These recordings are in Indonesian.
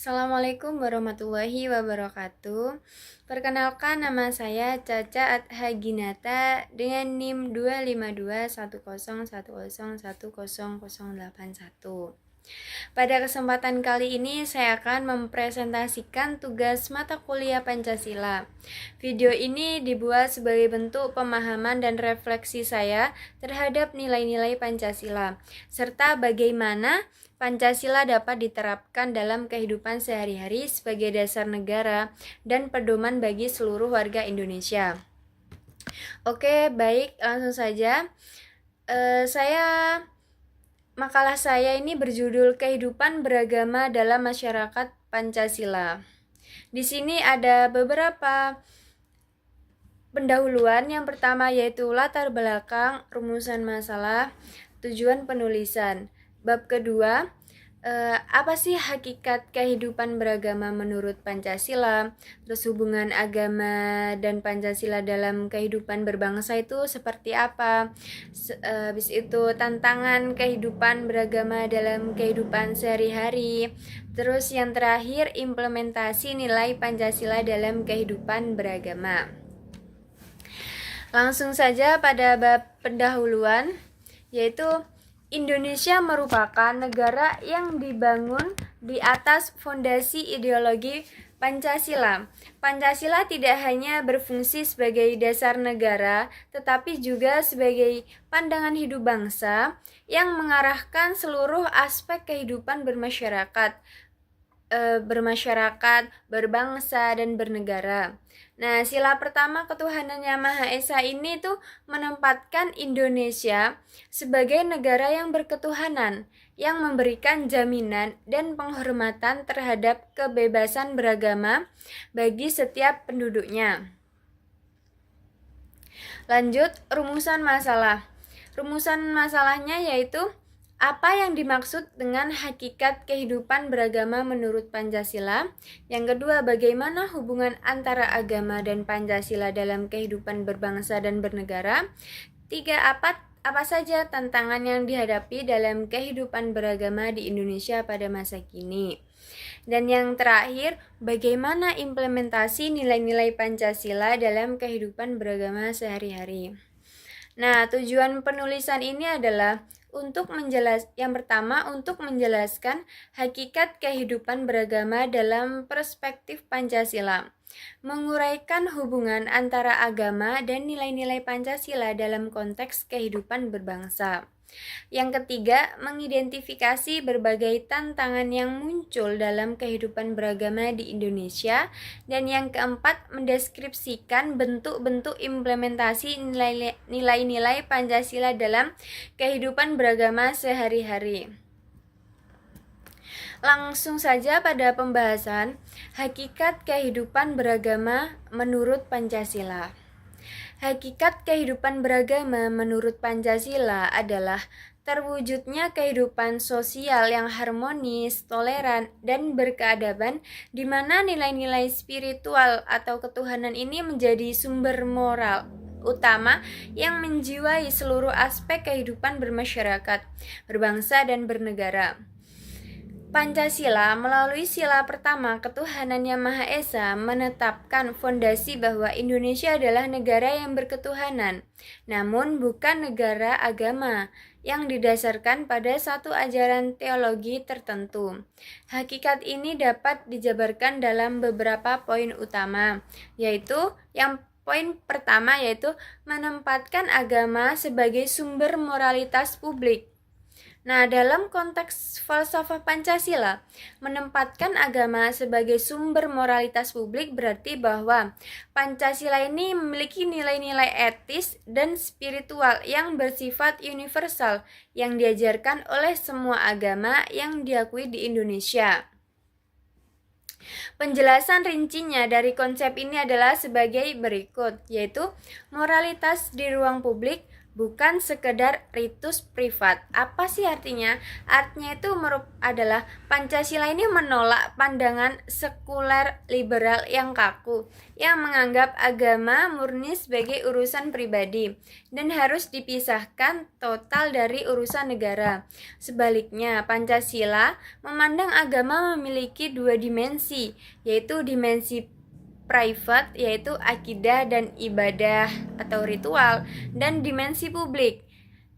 Assalamualaikum warahmatullahi wabarakatuh. Perkenalkan, nama saya Caca Adhaginata dengan NIM 2521010101081. Pada kesempatan kali ini saya akan mempresentasikan tugas mata kuliah Pancasila. Video ini dibuat sebagai bentuk pemahaman dan refleksi saya terhadap nilai-nilai Pancasila, serta bagaimana Pancasila dapat diterapkan dalam kehidupan sehari-hari sebagai dasar negara dan pedoman bagi seluruh warga Indonesia. Oke, baik, langsung saja. Makalah saya ini berjudul Kehidupan Beragama dalam Masyarakat Pancasila. Di sini ada beberapa pendahuluan. Yang pertama yaitu latar belakang, rumusan masalah, tujuan penulisan. Bab kedua, apa sih hakikat kehidupan beragama menurut Pancasila? Terus hubungan agama dan Pancasila dalam kehidupan berbangsa itu seperti apa? Habis itu tantangan kehidupan beragama dalam kehidupan sehari-hari. Terus yang terakhir, implementasi nilai Pancasila dalam kehidupan beragama. Langsung saja pada bab pendahuluan, yaitu Indonesia merupakan negara yang dibangun di atas fondasi ideologi Pancasila. Pancasila tidak hanya berfungsi sebagai dasar negara, tetapi juga sebagai pandangan hidup bangsa yang mengarahkan seluruh aspek kehidupan bermasyarakat, berbangsa, dan bernegara. Nah, sila pertama ketuhanan Yang Maha Esa ini tuh menempatkan Indonesia sebagai negara yang berketuhanan, yang memberikan jaminan dan penghormatan terhadap kebebasan beragama bagi setiap penduduknya. Lanjut, rumusan masalah. Rumusan masalahnya yaitu apa yang dimaksud dengan hakikat kehidupan beragama menurut Pancasila? Yang kedua, bagaimana hubungan antara agama dan Pancasila dalam kehidupan berbangsa dan bernegara? Tiga, apa saja tantangan yang dihadapi dalam kehidupan beragama di Indonesia pada masa kini? Dan yang terakhir, bagaimana implementasi nilai-nilai Pancasila dalam kehidupan beragama sehari-hari? Nah, tujuan penulisan ini adalah yang pertama untuk menjelaskan hakikat kehidupan beragama dalam perspektif Pancasila, menguraikan hubungan antara agama dan nilai-nilai Pancasila dalam konteks kehidupan berbangsa. Yang ketiga, mengidentifikasi berbagai tantangan yang muncul dalam kehidupan beragama di Indonesia. Dan yang keempat, mendeskripsikan bentuk-bentuk implementasi nilai-nilai Pancasila dalam kehidupan beragama sehari-hari. Langsung saja pada pembahasan hakikat kehidupan beragama menurut Pancasila. Hakikat kehidupan beragama menurut Pancasila adalah terwujudnya kehidupan sosial yang harmonis, toleran, dan berkeadaban, di mana nilai-nilai spiritual atau ketuhanan ini menjadi sumber moral utama yang menjiwai seluruh aspek kehidupan bermasyarakat, berbangsa, dan bernegara. Pancasila melalui sila pertama ketuhanan Yang Maha Esa menetapkan fondasi bahwa Indonesia adalah negara yang berketuhanan, namun bukan negara agama yang didasarkan pada satu ajaran teologi tertentu. Hakikat ini dapat dijabarkan dalam beberapa poin utama, yaitu yang poin pertama yaitu menempatkan agama sebagai sumber moralitas publik. Nah, dalam konteks falsafah Pancasila, menempatkan agama sebagai sumber moralitas publik berarti bahwa Pancasila ini memiliki nilai-nilai etis dan spiritual yang bersifat universal yang diajarkan oleh semua agama yang diakui di Indonesia. Penjelasan rincinya dari konsep ini adalah sebagai berikut, yaitu moralitas di ruang publik bukan sekedar ritus privat. Apa sih artinya? Artinya itu adalah Pancasila ini menolak pandangan sekuler liberal yang kaku, yang menganggap agama murni sebagai urusan pribadi dan harus dipisahkan total dari urusan negara. Sebaliknya, Pancasila memandang agama memiliki dua dimensi, yaitu dimensi private, yaitu akidah dan ibadah atau ritual, dan dimensi publik,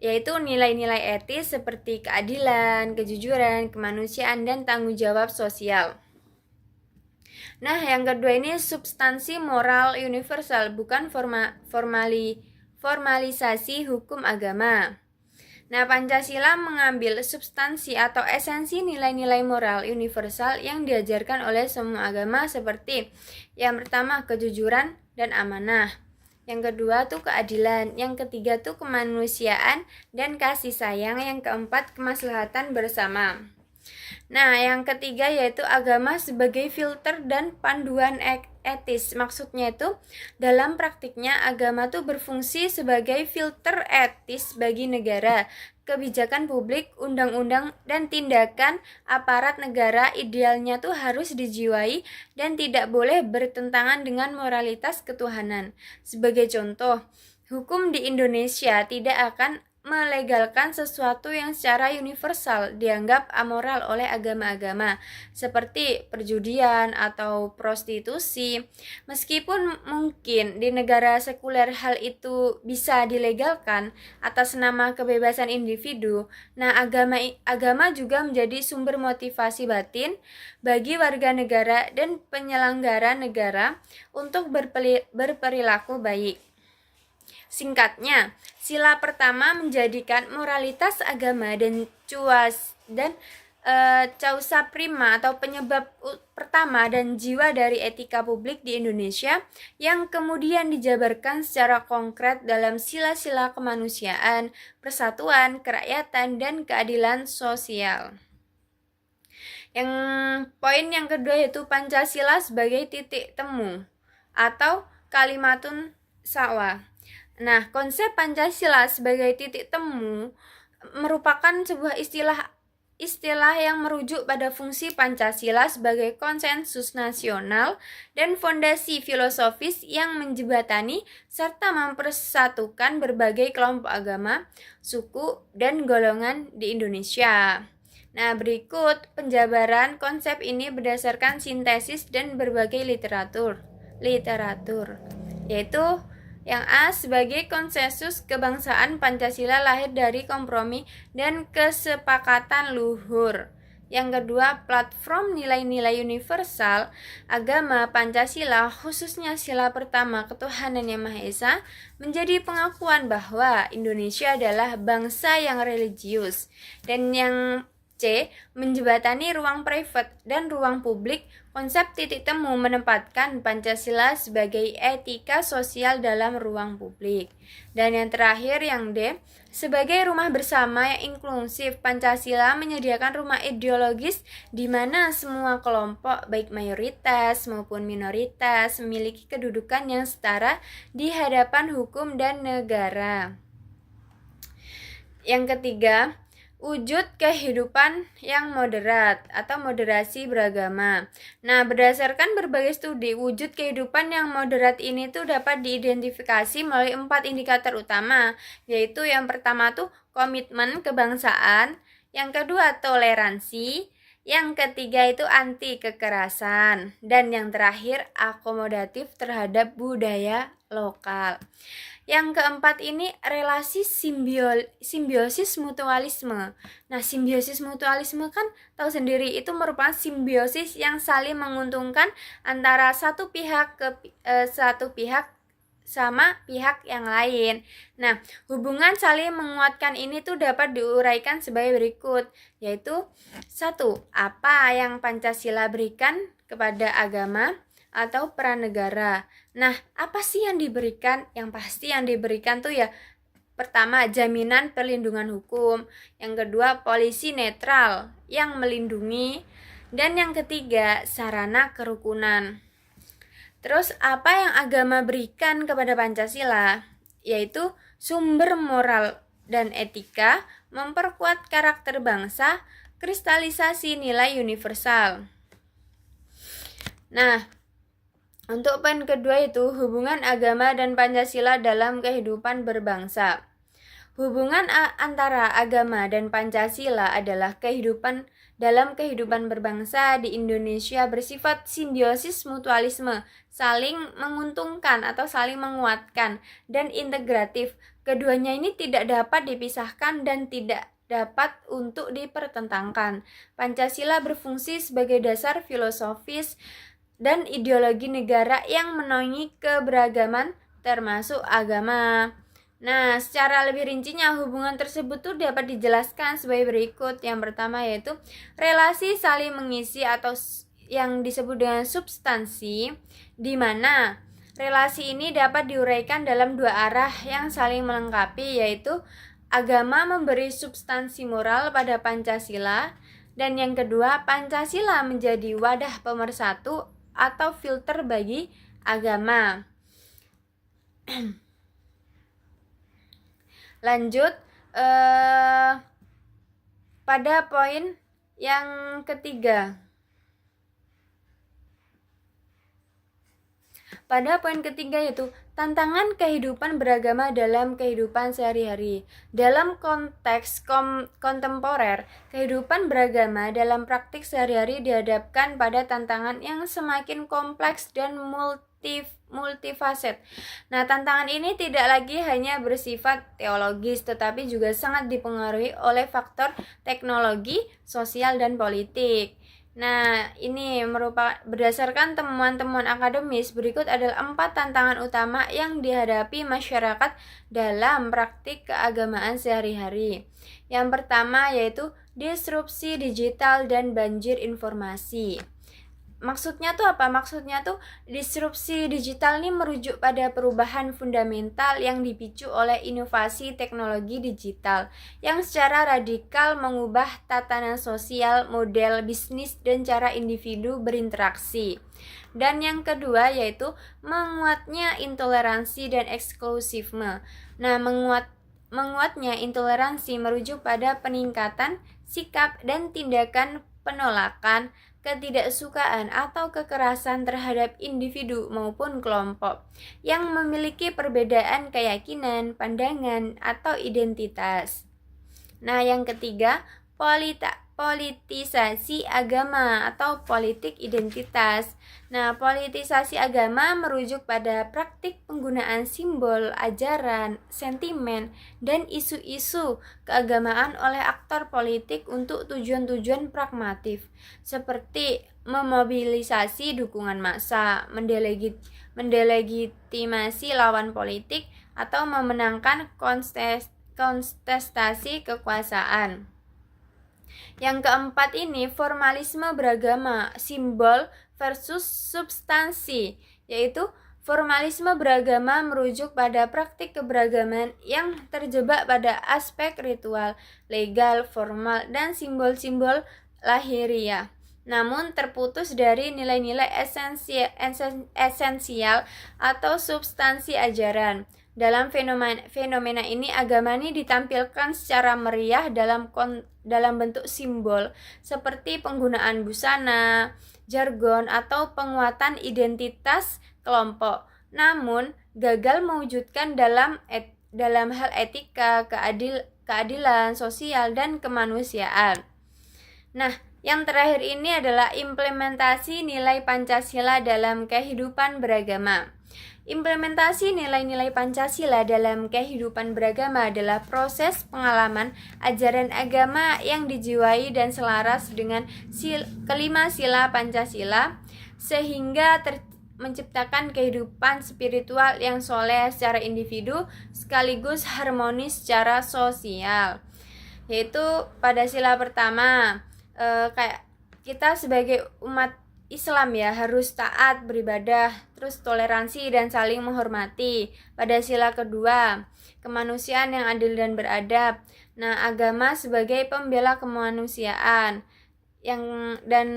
yaitu nilai-nilai etis seperti keadilan, kejujuran, kemanusiaan, dan tanggung jawab sosial. Nah, yang kedua ini substansi moral universal, bukan formalisasi hukum agama. Nah, Pancasila mengambil substansi atau esensi nilai-nilai moral universal yang diajarkan oleh semua agama seperti yang pertama kejujuran dan amanah, yang kedua tuh keadilan, yang ketiga tuh kemanusiaan dan kasih sayang, yang keempat kemaslahatan bersama. Nah, yang ketiga yaitu agama sebagai filter dan panduan etis. Maksudnya itu dalam praktiknya agama tuh berfungsi sebagai filter etis bagi negara, kebijakan publik, undang-undang, dan tindakan aparat negara. Idealnya tuh harus dijiwai dan tidak boleh bertentangan dengan moralitas ketuhanan. Sebagai contoh, hukum di Indonesia tidak akan melegalkan sesuatu yang secara universal dianggap amoral oleh agama-agama seperti perjudian atau prostitusi. Meskipun mungkin di negara sekuler hal itu bisa dilegalkan atas nama kebebasan individu, nah agama juga menjadi sumber motivasi batin bagi warga negara dan penyelenggara negara untuk berperilaku baik. Singkatnya, sila pertama menjadikan moralitas agama dan causa prima atau penyebab pertama dan jiwa dari etika publik di Indonesia yang kemudian dijabarkan secara konkret dalam sila-sila kemanusiaan, persatuan, kerakyatan, dan keadilan sosial. Yang poin yang kedua yaitu Pancasila sebagai titik temu atau kalimatun sawah. Nah, konsep Pancasila sebagai titik temu merupakan sebuah istilah yang merujuk pada fungsi Pancasila sebagai konsensus nasional dan fondasi filosofis yang menjembatani serta mempersatukan berbagai kelompok agama, suku, dan golongan di Indonesia. Nah, berikut penjabaran konsep ini berdasarkan sintesis dan berbagai literatur, yaitu yang A sebagai konsensus kebangsaan Pancasila lahir dari kompromi dan kesepakatan luhur. Yang kedua, platform nilai-nilai universal agama Pancasila khususnya sila pertama ketuhanan yang Maha Esa menjadi pengakuan bahwa Indonesia adalah bangsa yang religius. Dan yang C, menjembatani ruang privat dan ruang publik. Konsep titik temu menempatkan Pancasila sebagai etika sosial dalam ruang publik. Dan yang terakhir yang D, sebagai rumah bersama yang inklusif. Pancasila menyediakan rumah ideologis di mana semua kelompok baik mayoritas maupun minoritas memiliki kedudukan yang setara di hadapan hukum dan negara. Yang ketiga, wujud kehidupan yang moderat atau moderasi beragama. Nah, berdasarkan berbagai studi, wujud kehidupan yang moderat ini tuh dapat diidentifikasi melalui 4 indikator utama, yaitu yang pertama tuh komitmen kebangsaan, yang kedua toleransi, yang ketiga itu anti kekerasan, dan yang terakhir akomodatif terhadap budaya lokal. Yang keempat ini relasi simbiosis mutualisme. Nah, simbiosis mutualisme kan tahu sendiri itu merupakan simbiosis yang saling menguntungkan antara satu pihak sama pihak yang lain. Nah, hubungan saling menguatkan ini tuh dapat diuraikan sebagai berikut, yaitu 1. Apa yang Pancasila berikan kepada agama atau peran negara. Nah, apa sih yang diberikan? Yang pasti yang diberikan tuh ya pertama jaminan perlindungan hukum, yang kedua polisi netral yang melindungi, dan yang ketiga sarana kerukunan. Terus apa yang agama berikan kepada Pancasila? Yaitu sumber moral dan etika, memperkuat karakter bangsa, kristalisasi nilai universal. Nah, untuk poin kedua itu hubungan agama dan Pancasila dalam kehidupan berbangsa. Hubungan antara agama dan Pancasila adalah dalam kehidupan berbangsa di Indonesia bersifat simbiosis mutualisme, saling menguntungkan atau saling menguatkan, dan integratif. Keduanya ini tidak dapat dipisahkan dan tidak dapat untuk dipertentangkan. Pancasila berfungsi sebagai dasar filosofis dan ideologi negara yang menaungi keberagaman termasuk agama. Nah, secara lebih rincinya hubungan tersebut tuh dapat dijelaskan sebagai berikut. Yang pertama yaitu relasi saling mengisi atau yang disebut dengan substansi, di mana relasi ini dapat diuraikan dalam dua arah yang saling melengkapi, yaitu agama memberi substansi moral pada Pancasila, dan yang kedua Pancasila menjadi wadah pemersatu atau filter bagi agama. Lanjut pada poin yang ketiga. Pada poin ketiga yaitu tantangan kehidupan beragama dalam kehidupan sehari-hari. Dalam konteks kontemporer, kehidupan beragama dalam praktik sehari-hari dihadapkan pada tantangan yang semakin kompleks dan multifaset. Nah, tantangan ini tidak lagi hanya bersifat teologis, tetapi juga sangat dipengaruhi oleh faktor teknologi, sosial, dan politik. Nah, ini berdasarkan temuan-temuan akademis, berikut adalah 4 tantangan utama yang dihadapi masyarakat dalam praktik keagamaan sehari-hari. Yang pertama yaitu disrupsi digital dan banjir informasi. Maksudnya tuh apa? Maksudnya tuh disrupsi digital ini merujuk pada perubahan fundamental yang dipicu oleh inovasi teknologi digital yang secara radikal mengubah tatanan sosial, model bisnis, dan cara individu berinteraksi. Dan yang kedua yaitu menguatnya intoleransi dan eksklusifme. Nah, menguatnya intoleransi merujuk pada peningkatan sikap dan tindakan penolakan, ketidaksukaan atau kekerasan terhadap individu maupun kelompok yang memiliki perbedaan keyakinan, pandangan, atau identitas. Nah, yang ketiga, politisasi agama atau politik identitas. Nah, politisasi agama merujuk pada praktik penggunaan simbol, ajaran, sentimen, dan isu-isu keagamaan oleh aktor politik untuk tujuan-tujuan pragmatif, seperti memobilisasi dukungan massa, mendelegitimasi lawan politik, atau memenangkan kontestasi kekuasaan. Yang keempat ini formalisme beragama, simbol versus substansi, yaitu formalisme beragama merujuk pada praktik keberagaman yang terjebak pada aspek ritual, legal, formal, dan simbol-simbol lahiriah, namun terputus dari nilai-nilai esensial atau substansi ajaran. Dalam fenomena ini, agama ini ditampilkan secara meriah dalam bentuk simbol, seperti penggunaan busana, jargon, atau penguatan identitas kelompok, namun gagal mewujudkan dalam hal etika, keadilan sosial, dan kemanusiaan. Nah, yang terakhir ini adalah implementasi nilai Pancasila dalam kehidupan beragama. Implementasi nilai-nilai Pancasila dalam kehidupan beragama adalah proses pengalaman ajaran agama yang dijiwai dan selaras dengan kelima sila Pancasila, sehingga menciptakan kehidupan spiritual yang soleh secara individu sekaligus harmonis secara sosial. Yaitu pada sila pertama, kayak kita sebagai umat Islam ya harus taat beribadah, terus toleransi dan saling menghormati. Pada sila kedua, kemanusiaan yang adil dan beradab. Nah, agama sebagai pembela kemanusiaan dan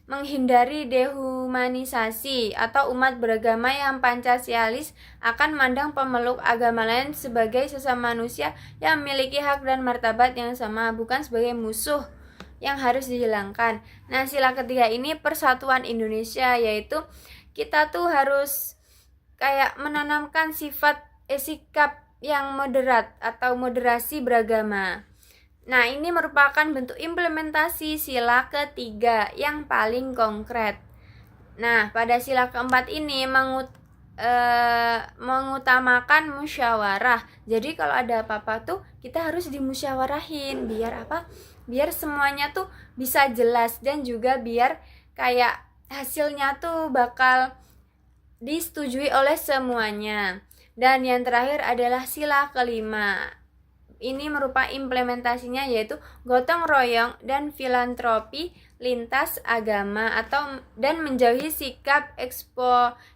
menghindari dehumanisasi atau umat beragama yang Pancasialis akan memandang pemeluk agama lain sebagai sesama manusia yang memiliki hak dan martabat yang sama, bukan sebagai musuh yang harus dihilangkan. Nah, sila ketiga ini persatuan Indonesia, yaitu kita tuh harus kayak menanamkan sikap yang moderat atau moderasi beragama. Nah, ini merupakan bentuk implementasi sila ketiga yang paling konkret. Nah, pada sila keempat ini mengutamakan musyawarah. Jadi kalau ada apa-apa tuh kita harus dimusyawarahin, biar apa? Biar semuanya tuh bisa jelas dan juga biar kayak hasilnya tuh bakal disetujui oleh semuanya. Dan yang terakhir adalah sila kelima. Ini merupakan implementasinya, yaitu gotong royong dan filantropi lintas agama dan menjauhi sikap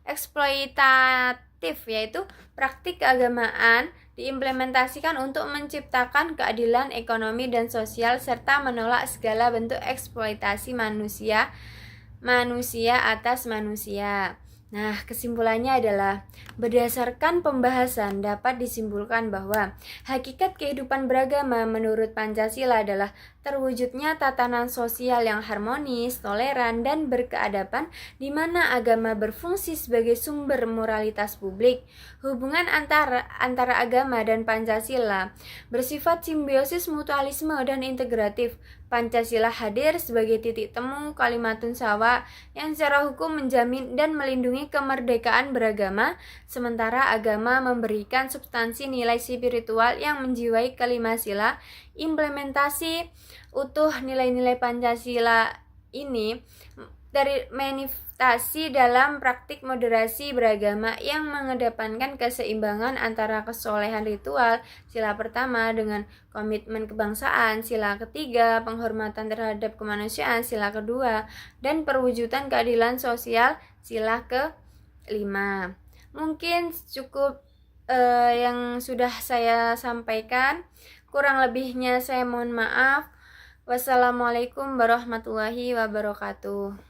eksploitatif, yaitu praktik keagamaan diimplementasikan untuk menciptakan keadilan ekonomi dan sosial serta menolak segala bentuk eksploitasi manusia atas manusia. Nah, kesimpulannya adalah berdasarkan pembahasan dapat disimpulkan bahwa hakikat kehidupan beragama menurut Pancasila adalah terwujudnya tatanan sosial yang harmonis, toleran, dan berkeadaban di mana agama berfungsi sebagai sumber moralitas publik. Hubungan antara agama dan Pancasila bersifat simbiosis mutualisme dan integratif. Pancasila hadir sebagai titik temu kalimatun sawa yang secara hukum menjamin dan melindungi kemerdekaan beragama, sementara agama memberikan substansi nilai spiritual yang menjiwai kelima sila. Implementasi utuh nilai-nilai Pancasila ini dari manifestasi dalam praktik moderasi beragama yang mengedepankan keseimbangan antara kesolehan ritual, sila pertama, dengan komitmen kebangsaan, sila ketiga, penghormatan terhadap kemanusiaan, sila kedua, dan perwujudan keadilan sosial, sila kelima. Mungkin cukup yang sudah saya sampaikan. Kurang lebihnya saya mohon maaf. Wassalamualaikum warahmatullahi wabarakatuh.